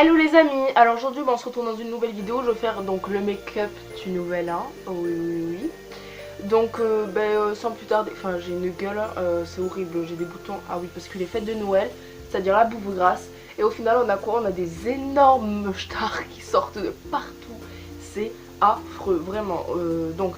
Hello les amis, alors aujourd'hui on se retrouve dans une nouvelle vidéo. Je vais faire donc le make-up du nouvel an. Oh, oui. Donc sans plus tarder, enfin j'ai une gueule, c'est horrible, j'ai des boutons. Ah oui, parce que les fêtes de Noël, c'est-à-dire la bouffe grasse. Et au final on a quoi? On a des énormes stars qui sortent de partout. C'est affreux, vraiment. Donc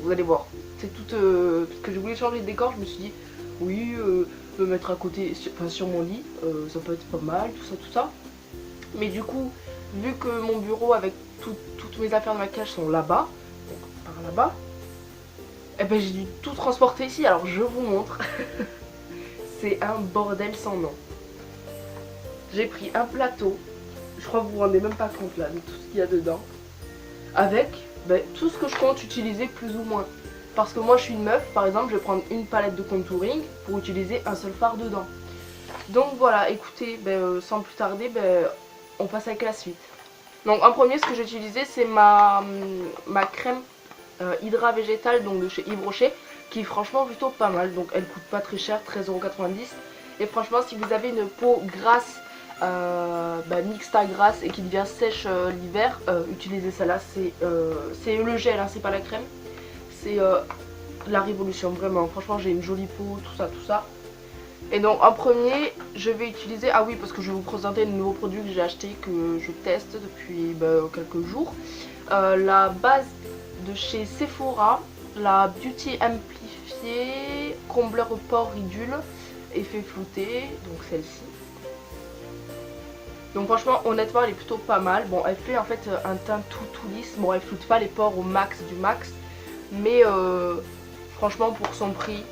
vous allez voir, c'est tout parce que je voulais changer de décor. Je me suis dit oui, me mettre à côté, sur mon lit, ça peut être pas mal, tout ça. Mais du coup, vu que mon bureau avec toutes mes affaires de maquillage sont là-bas, donc par là-bas, et ben j'ai dû tout transporter ici. Alors je vous montre. C'est un bordel sans nom. J'ai pris un plateau, je crois que vous vous rendez même pas compte là de tout ce qu'il y a dedans, avec tout ce que je compte utiliser plus ou moins. Parce que moi je suis une meuf, par exemple je vais prendre une palette de contouring pour utiliser un seul fard dedans. Donc voilà, écoutez, sans plus tarder, on passe avec la suite. Donc en premier, ce que j'ai utilisé, c'est ma crème Hydra végétale, donc de chez Yves Rocher, qui est franchement plutôt pas mal. Donc elle coûte pas très cher, 13,90 €. Et franchement, si vous avez une peau grasse, mixte à grasse et qui devient sèche l'hiver, utilisez celle-là. C'est le gel, hein, c'est pas la crème. C'est la révolution, vraiment. Franchement, j'ai une jolie peau, tout ça. Et donc en premier je vais utiliser, ah oui, parce que je vais vous présenter le nouveau produit que j'ai acheté, que je teste depuis quelques jours, la base de chez Sephora, la Beauty Amplifiée Combleur Pore Ridule effet flouté, donc celle-ci. Donc franchement honnêtement elle est plutôt pas mal. Bon, elle fait en fait un teint tout lisse. Bon, elle floute pas les pores au max du max, mais franchement pour son prix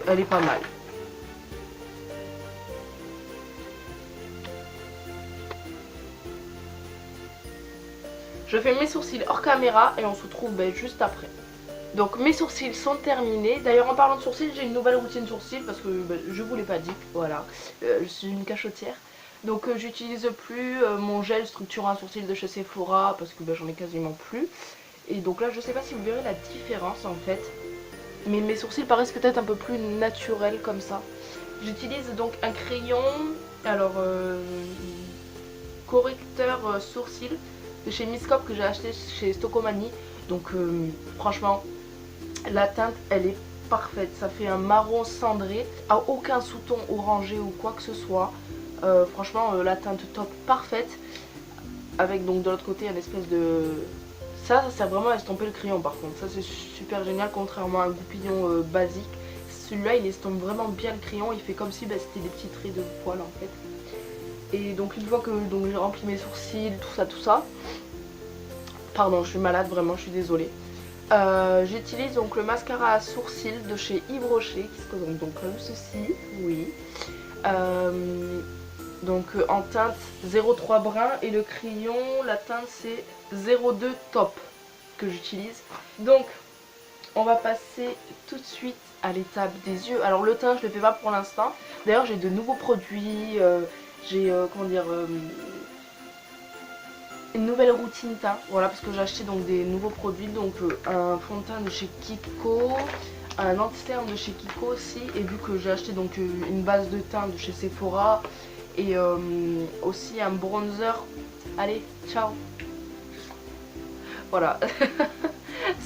elle est pas mal. Je fais mes sourcils hors caméra et on se retrouve juste après. Donc mes sourcils sont terminés. D'ailleurs en parlant de sourcils, j'ai une nouvelle routine sourcils parce que je vous l'ai pas dit. Voilà, je suis une cachotière. Donc j'utilise plus mon gel structurant sourcils de chez Sephora parce que j'en ai quasiment plus. Et donc là je sais pas si vous verrez la différence en fait. Mais mes sourcils paraissent peut-être un peu plus naturels comme ça. J'utilise donc un crayon, alors correcteur sourcils de chez Miss Cop que j'ai acheté chez Stocomanie. Donc franchement la teinte elle est parfaite, ça fait un marron cendré, à aucun sous-ton orangé ou quoi que ce soit. Franchement la teinte top, parfaite, avec donc de l'autre côté une espèce de... Ça sert vraiment à estomper le crayon par contre, ça c'est super génial contrairement à un goupillon basique. Celui-là il estompe vraiment bien le crayon, il fait comme si c'était des petits traits de poils en fait. Et donc une fois que j'ai rempli mes sourcils, tout ça, pardon je suis malade vraiment, je suis désolée. J'utilise donc le mascara à sourcils de chez Yves Rocher qui se présente donc comme ceci, oui. Donc en teinte 03 brun, et le crayon, la teinte c'est 02 top que j'utilise. Donc on va passer tout de suite à l'étape des yeux. Alors le teint je le fais pas pour l'instant. D'ailleurs j'ai de nouveaux produits, j'ai une nouvelle routine teint, voilà, parce que j'ai acheté donc des nouveaux produits, donc un fond de teint de chez Kiko, un anti-cerne de chez Kiko aussi, et vu que j'ai acheté donc une base de teint de chez Sephora, et aussi un bronzer. Allez, ciao. Voilà.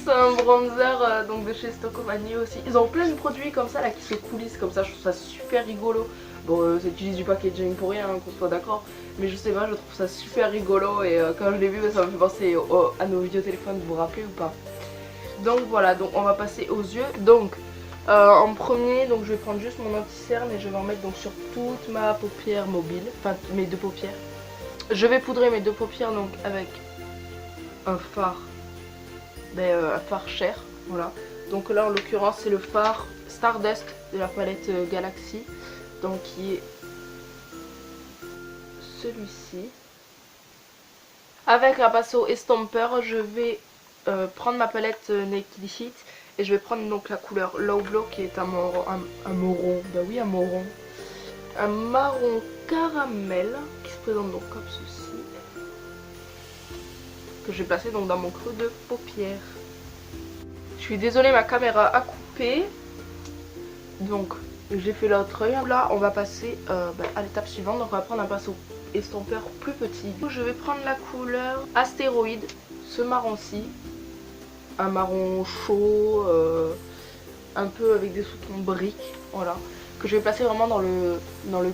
C'est un bronzer donc de chez Stocomanie aussi. Ils ont plein de produits comme ça là qui se coulissent comme ça, je trouve ça super rigolo. Bon, ça utilise du packaging pour rien, hein, qu'on soit d'accord. Mais je sais pas, je trouve ça super rigolo et quand je l'ai vu, ça me fait penser à nos vieux téléphones, vous vous rappelez ou pas? Donc voilà, donc on va passer aux yeux. Donc en premier, donc je vais prendre juste mon anti-cerne et je vais en mettre donc sur toute ma paupière mobile, enfin mes deux paupières. Je vais poudrer mes deux paupières donc avec un fard, un fard cher, voilà. Donc là en l'occurrence c'est le fard Stardust de la palette Galaxy, donc qui est celui-ci. Avec un pinceau estompeur, je vais prendre ma palette Naked Heat et je vais prendre donc la couleur Low Glow qui est un marron, oui un marron, un marron caramel qui se présente donc comme ceci, que je vais placer donc dans mon creux de paupière. Je suis désolée, ma caméra a coupé, donc j'ai fait l'autre œil. Là on va passer à l'étape suivante, donc on va prendre un pinceau estompeurs plus petits. Je vais prendre la couleur Astéroïde, ce marron-ci, un marron chaud, un peu avec des sous-tons briques, voilà, que je vais placer vraiment dans le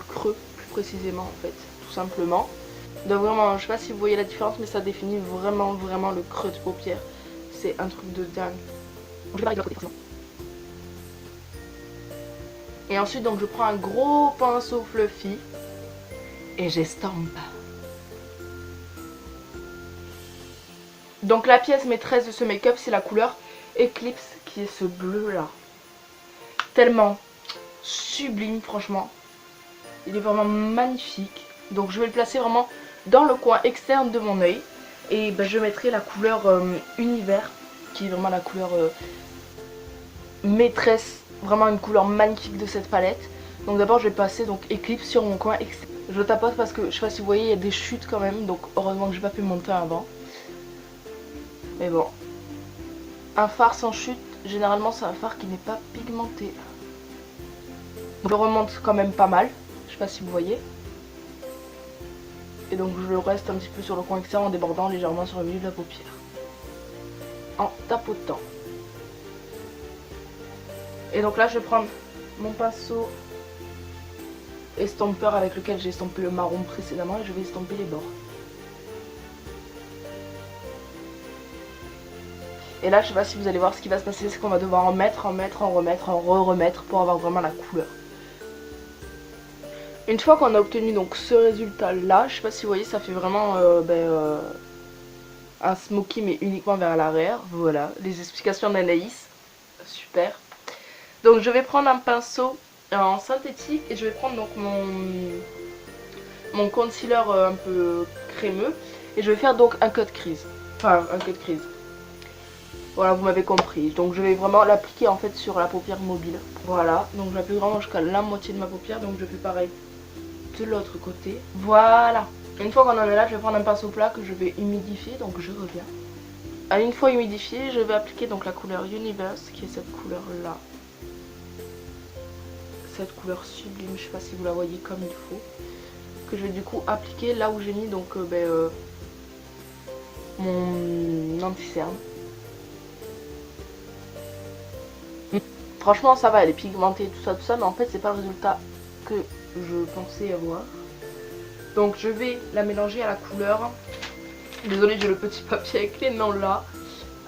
creux, plus précisément en fait, tout simplement. Donc vraiment, je sais pas si vous voyez la différence, mais ça définit vraiment le creux de paupière. C'est un truc de dingue. Je vais pas avec l'autre côté forcément. Et ensuite donc je prends un gros pinceau fluffy et j'estompe. Donc la pièce maîtresse de ce make-up, c'est la couleur Eclipse, qui est ce bleu là. Tellement sublime, franchement. Il est vraiment magnifique. Donc je vais le placer vraiment dans le coin externe de mon œil. Et ben, je mettrai la couleur Univers, qui est vraiment la couleur maîtresse. Vraiment une couleur magnifique de cette palette. Donc d'abord je vais passer donc Eclipse sur mon coin externe. Je tapote parce que je sais pas si vous voyez, il y a des chutes quand même. Donc heureusement que j'ai pas fait mon teint avant. Mais bon. Un fard sans chute, généralement c'est un fard qui n'est pas pigmenté. Je remonte quand même pas mal. Je sais pas si vous voyez. Et donc je reste un petit peu sur le coin externe en débordant légèrement sur le milieu de la paupière. En tapotant. Et donc là je vais prendre mon pinceau estompeur avec lequel j'ai estompé le marron précédemment et je vais estomper les bords. Et là je sais pas si vous allez voir ce qui va se passer, c'est qu'on va devoir en mettre, en remettre pour avoir vraiment la couleur. Une fois qu'on a obtenu donc ce résultat là, je sais pas si vous voyez, ça fait vraiment un smoky mais uniquement vers l'arrière. Voilà, les explications d'Anaïs, super. Donc je vais prendre un pinceau en synthétique et je vais prendre donc mon concealer un peu crémeux et je vais faire donc un cut crease. Enfin un cut crease. Voilà, vous m'avez compris. Donc je vais vraiment l'appliquer en fait sur la paupière mobile. Voilà, donc je l'applique vraiment jusqu'à la moitié de ma paupière. Donc je fais pareil de l'autre côté. Voilà. Une fois qu'on en est là, je vais prendre un pinceau plat que je vais humidifier. Donc je reviens. Une fois humidifié, je vais appliquer donc la couleur Universe, qui est cette couleur là. Cette couleur sublime, je sais pas si vous la voyez comme il faut. Que je vais du coup appliquer là où j'ai mis donc mon anti-cerne. Franchement ça va, elle est pigmentée tout ça, mais en fait c'est pas le résultat que je pensais avoir. Donc je vais la mélanger à la couleur, désolée j'ai le petit papier avec les noms là,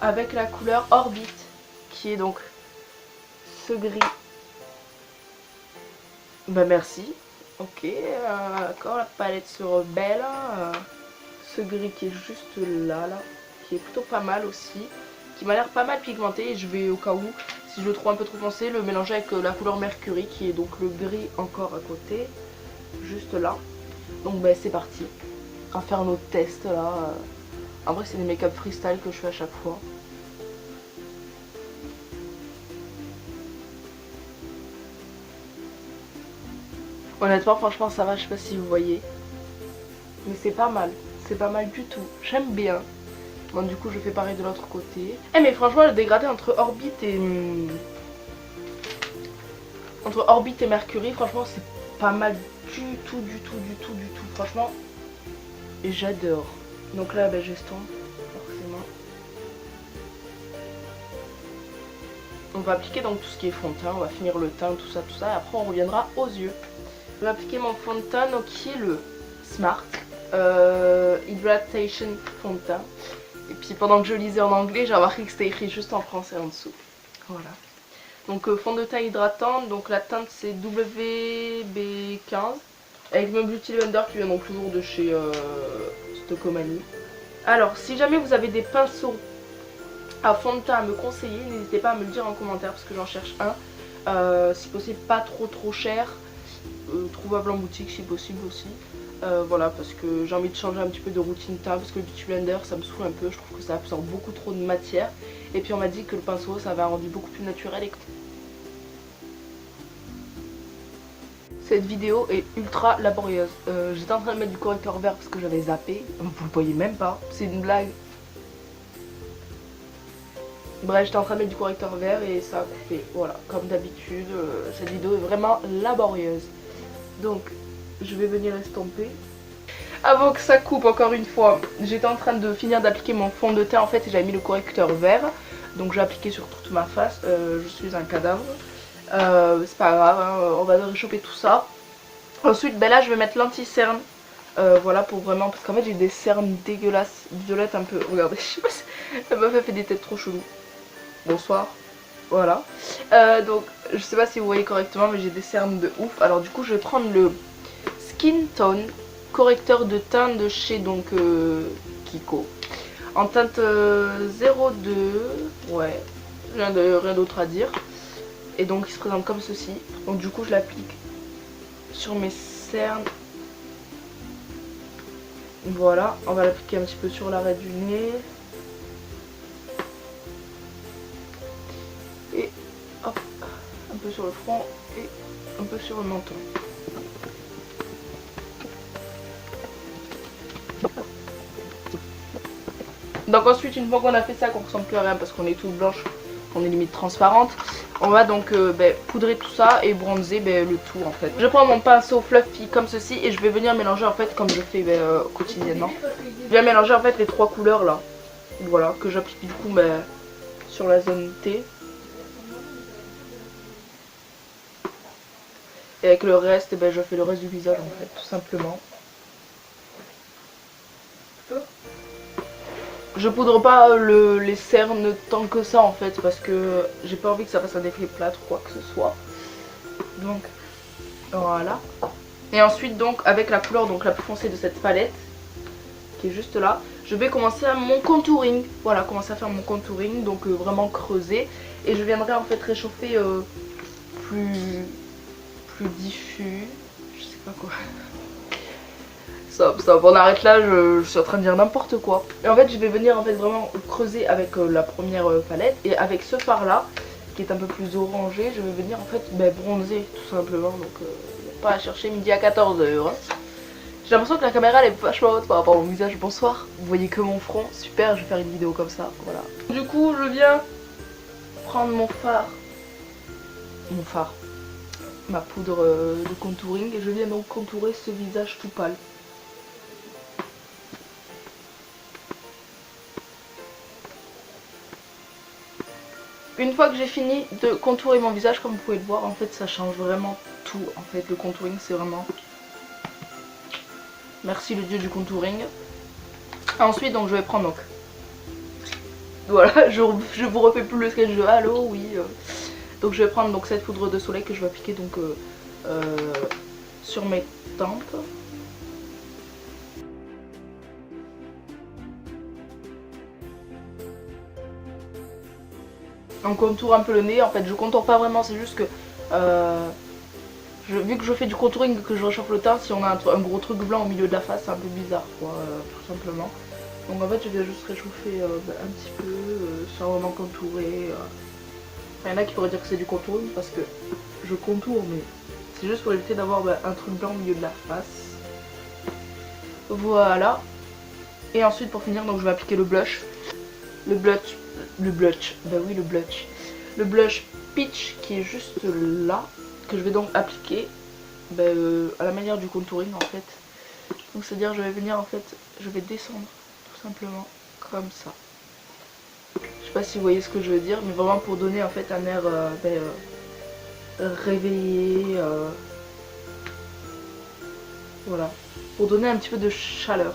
avec la couleur Orbit, qui est donc ce gris. Bah merci, ok, d'accord, la palette se rebelle, ce gris qui est juste là, qui est plutôt pas mal aussi, qui m'a l'air pas mal pigmenté et je vais au cas où, si je le trouve un peu trop foncé, le mélanger avec la couleur Mercury qui est donc le gris encore à côté, juste là. Donc ben c'est parti, on va faire nos tests là. En vrai c'est des make-up freestyle que je fais à chaque fois. Honnêtement franchement ça va, je sais pas si vous voyez. Mais c'est pas mal du tout, j'aime bien. Bon du coup je fais pareil de l'autre côté. Eh mais franchement le dégradé entre Orbit et Mercury, franchement c'est pas mal du tout. Franchement j'adore. Donc là ben, j'estompe forcément. On va appliquer donc tout ce qui est fond de teint, on va finir le teint, tout ça, et après on reviendra aux yeux. Je vais appliquer mon fond de teint donc, qui est le Smart Hydratation fond de teint. Et puis pendant que je lisais en anglais, j'ai remarqué que c'était écrit juste en français en dessous. Voilà. Donc fond de teint hydratant, donc la teinte c'est WB15. Avec mon Beauty Blender qui vient donc toujours de chez Stocomanie. Alors si jamais vous avez des pinceaux à fond de teint à me conseiller, n'hésitez pas à me le dire en commentaire parce que j'en cherche un. Si possible pas trop cher, trouvable en boutique si possible aussi. Voilà, parce que j'ai envie de changer un petit peu de routine teint parce que le Beauty Blender ça me saoule un peu, je trouve que ça absorbe beaucoup trop de matière. Et puis on m'a dit que le pinceau ça avait un rendu beaucoup plus naturel. Cette vidéo est ultra laborieuse. J'étais en train de mettre du correcteur vert parce que j'avais zappé. Vous le voyez même pas, c'est une blague. Bref, j'étais en train de mettre du correcteur vert et ça a coupé. Voilà, comme d'habitude, cette vidéo est vraiment laborieuse. Donc, je vais venir estomper. avant que ça coupe encore une fois, j'étais en train de finir d'appliquer mon fond de teint en fait et j'avais mis le correcteur vert. Donc j'ai appliqué sur toute ma face, je suis un cadavre. C'est pas grave, hein, on va réchauffer tout ça. Ensuite ben là je vais mettre l'anti-cerne. Voilà pour vraiment, parce qu'en fait j'ai des cernes dégueulasses, violettes un peu, regardez, je sais pas si la meuf a fait des têtes trop cheloues. Bonsoir. Voilà. Donc je sais pas si vous voyez correctement mais j'ai des cernes de ouf. Alors du coup je vais prendre le Skin Tone correcteur de teint de chez donc Kiko. En teinte 02. Ouais. Rien d'autre à dire. Et donc il se présente comme ceci. Donc du coup je l'applique sur mes cernes. Voilà. On va l'appliquer un petit peu sur l'arrêt du nez. Et hop, un peu sur le front et un peu sur le menton. Donc ensuite, une fois qu'on a fait ça, qu'on ressemble plus à rien parce qu'on est toute blanche, on est limite transparente, on va donc poudrer tout ça et bronzer le tout en fait. Je prends mon pinceau fluffy comme ceci et je vais venir mélanger en fait comme je fais quotidiennement. Je vais mélanger en fait les trois couleurs là, voilà, que j'applique du coup sur la zone T. Et avec le reste, je fais le reste du visage en fait, tout simplement. Je poudre pas les cernes tant que ça en fait, parce que j'ai pas envie que ça fasse un effet plâtre ou quoi que ce soit. Donc voilà. Et ensuite donc avec la couleur donc la plus foncée de cette palette, qui est juste là, je vais commencer à mon contouring. Voilà, commencer à faire mon contouring, donc vraiment creuser. Et je viendrai en fait réchauffer plus diffus, je sais pas quoi. Stop, on arrête là, je suis en train de dire n'importe quoi. Et en fait je vais venir en fait vraiment creuser avec la première palette. Et avec ce fard là, qui est un peu plus orangé, je vais venir en fait bronzer tout simplement. Donc pas à chercher midi à 14 h. Hein. J'ai l'impression que la caméra elle est vachement haute par rapport à mon visage, bonsoir. Vous voyez que mon front, super, je vais faire une vidéo comme ça, voilà. Du coup je viens prendre mon fard, ma poudre de contouring, et je viens donc contourer ce visage tout pâle. Une fois que j'ai fini de contourer mon visage, comme vous pouvez le voir, en fait ça change vraiment tout. En fait le contouring c'est vraiment... Merci le dieu du contouring. Ensuite donc je vais prendre donc... Voilà, je vous refais plus le sketch de Halo, oui. Donc je vais prendre donc cette poudre de soleil que je vais appliquer donc sur mes tempes. On contour un peu le nez, en fait je contourne pas vraiment, c'est juste que vu que je fais du contouring et que je réchauffe le teint, si on a un gros truc blanc au milieu de la face, c'est un peu bizarre quoi, tout simplement. Donc en fait je vais juste réchauffer un petit peu, sans vraiment contourer. Il y en a qui pourraient dire que c'est du contouring parce que je contourne, mais c'est juste pour éviter d'avoir un truc blanc au milieu de la face. Voilà. Et ensuite pour finir donc je vais appliquer le blush. Le blush peach qui est juste là, que je vais donc appliquer à la manière du contouring en fait. Donc c'est à dire je vais venir en fait, je vais descendre tout simplement comme ça. Je sais pas si vous voyez ce que je veux dire, mais vraiment pour donner en fait un air réveillé, voilà, pour donner un petit peu de chaleur.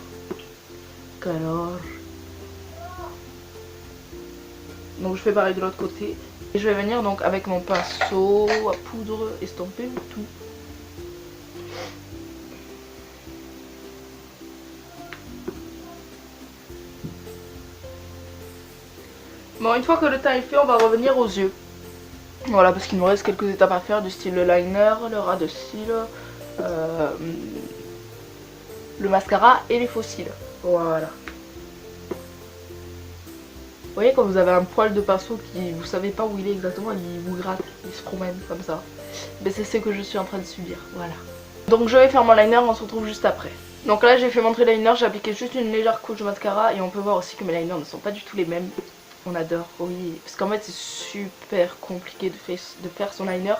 Donc je fais pareil de l'autre côté. Et je vais venir donc avec mon pinceau à poudre estomper le tout. Bon, une fois que le teint est fait, on va revenir aux yeux. Voilà, parce qu'il me reste quelques étapes à faire, du style le liner, le ras de cils, le mascara et les faux cils. Voilà. Vous voyez quand vous avez un poil de pinceau qui vous savez pas où il est exactement, il vous gratte, il se promène comme ça. Mais c'est ce que je suis en train de subir, voilà. Donc je vais faire mon liner, on se retrouve juste après. Donc là j'ai fait mon trait liner, j'ai appliqué juste une légère couche de mascara et on peut voir aussi que mes liners ne sont pas du tout les mêmes. On adore, oui, parce qu'en fait c'est super compliqué de faire son liner.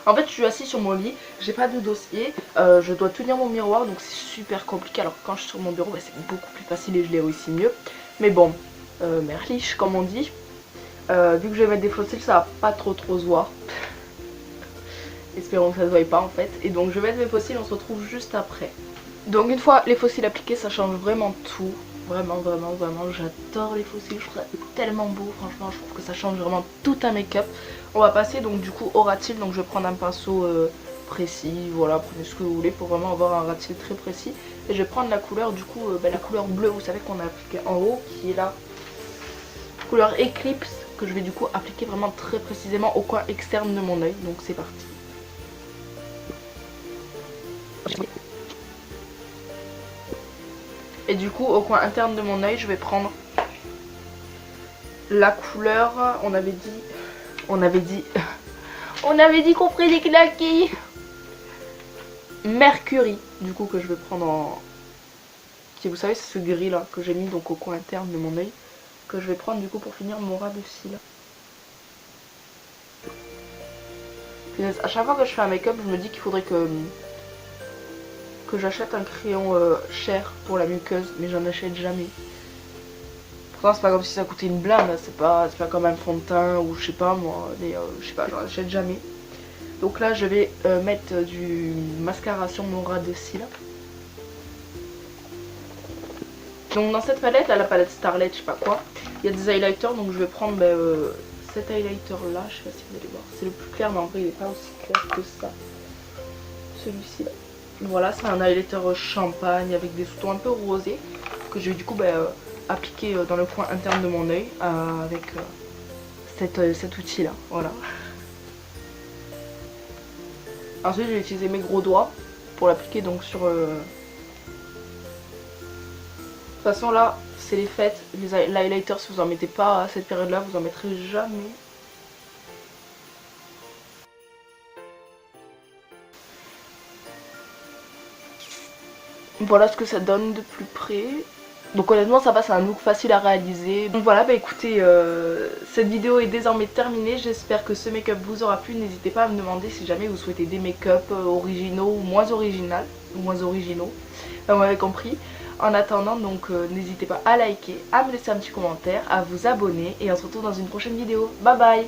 En fait je suis assise sur mon lit, j'ai pas de dossier, je dois tenir mon miroir donc c'est super compliqué. Alors quand je suis sur mon bureau bah, c'est beaucoup plus facile et je les réussis mieux. Mais bon, merliche comme on dit. Vu que je vais mettre des fossiles ça va pas trop se voir. Espérons que ça se voie pas en fait. Et donc je vais mettre mes fossiles, on se retrouve juste après. Donc une fois les fossiles appliqués ça change vraiment tout. Vraiment j'adore les fossiles, je trouve ça tellement beau, franchement je trouve que ça change vraiment tout un make-up. On va passer donc du coup au rat-il, donc je vais prendre un pinceau précis, voilà, prenez ce que vous voulez pour vraiment avoir un rat-il très précis. Et je vais prendre la couleur du coup, la couleur bleue, vous savez qu'on a appliqué en haut, qui est la couleur Eclipse, que je vais du coup appliquer vraiment très précisément au coin externe de mon œil, donc c'est parti. Et du coup au coin interne de mon œil je vais prendre la couleur, on avait dit qu'on ferait des claquis. Mercury du coup que je vais prendre en... Qui vous savez c'est ce gris là que j'ai mis donc au coin interne de mon œil. Que je vais prendre du coup pour finir mon ras de cils. À chaque fois que je fais un make-up je me dis qu'il faudrait que j'achète un crayon cher pour la muqueuse, mais j'en achète jamais. Pourtant c'est pas comme si ça coûtait une blinde, c'est pas comme un fond de teint ou je sais pas moi, mais je sais pas, j'en achète jamais. Donc là je vais mettre du mascara sur mon ras de cils. Donc dans cette palette, là, la palette Starlet, je sais pas quoi, il y a des highlighters, donc je vais prendre cet highlighter là, je sais pas si vous allez voir, c'est le plus clair mais en vrai il est pas aussi clair que ça. Celui-ci là. Voilà, c'est un highlighter champagne avec des sous-tons un peu rosés que je vais du coup appliquer dans le coin interne de mon œil avec cet outil là, voilà. Ensuite je vais utiliser mes gros doigts pour l'appliquer donc sur... De toute façon là c'est les fêtes, les highlighters si vous en mettez pas à cette période là vous en mettrez jamais. Voilà ce que ça donne de plus près. Donc honnêtement ça va, c'est un look facile à réaliser. Donc voilà, bah écoutez, cette vidéo est désormais terminée. J'espère que ce make-up vous aura plu. N'hésitez pas à me demander si jamais vous souhaitez des make-up originaux ou moins originaux. Vous m'avez compris. En attendant, donc n'hésitez pas à liker, à me laisser un petit commentaire, à vous abonner et on se retrouve dans une prochaine vidéo. Bye bye!